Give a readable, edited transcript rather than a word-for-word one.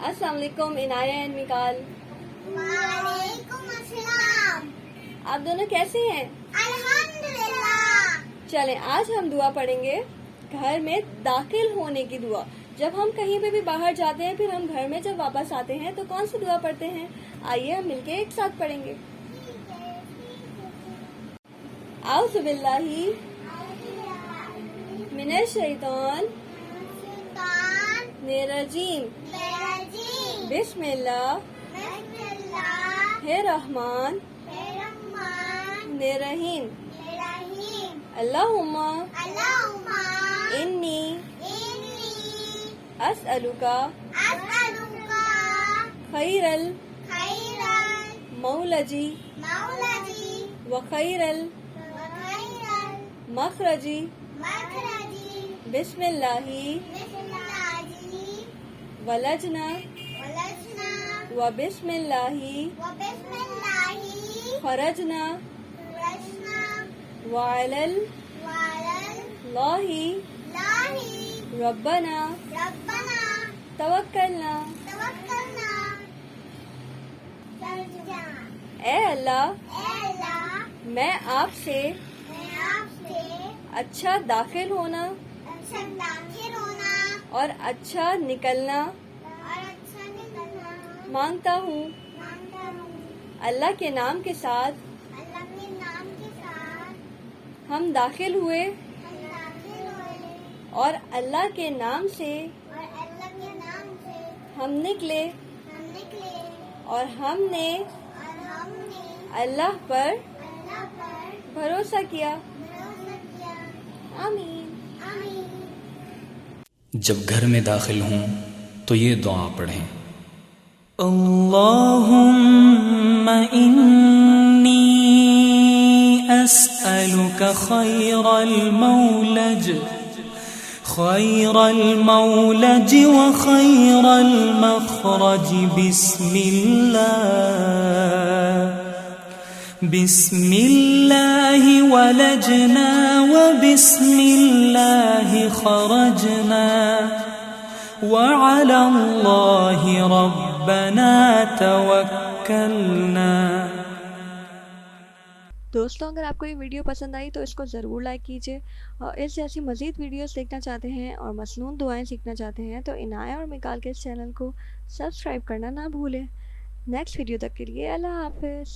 السلام علیکم عنایہ اینڈ میکال. وعلیکم السلام. آپ دونوں کیسے ہیں؟ الحمدللہ. چلیں آج ہم دعا پڑھیں گے گھر میں داخل ہونے کی دعا. جب ہم کہیں پہ بھی باہر جاتے ہیں پھر ہم گھر میں جب واپس آتے ہیں تو کون سی دعا پڑھتے ہیں؟ آئیے ہم مل کے ایک ساتھ پڑھیں گے. اعوذ باللہ من الشیطان الرجیم بسم اللہ الرحمن الرحیم. اللہم انی اسألک خیر المولجی و خیر المخرجی بسم اللہ ولجنا و بسم اللہ خرجنا وعلی اللہ ربنا توکلنا. اے اللہ میں آپ سے اچھا داخل ہونا اور اچھا نکلنا مانگتا ہوں. اللہ کے نام کے ساتھ ہم داخل ہوئے اور اللہ کے نام سے ہم نکلے اور ہم نے اللہ پر بھروسہ کیا. آمین. جب گھر میں داخل ہوں تو یہ دعا پڑھیں. اللہم انی اسألک خیر المولج وخیر المخرج بسم اللہ ولجنا وبسم اللہ خرجنا وعلی اللہ ربنا توکلنا. دوستوں اگر آپ کو یہ ویڈیو پسند آئی تو اس کو ضرور لائک کیجیے، اور اس جیسی مزید ویڈیوز دیکھنا چاہتے ہیں اور مصنون دعائیں سیکھنا چاہتے ہیں تو عنایہ اور میکال کے اس چینل کو سبسکرائب کرنا نہ بھولیں. نیکسٹ ویڈیو تک کے لیے اللہ حافظ.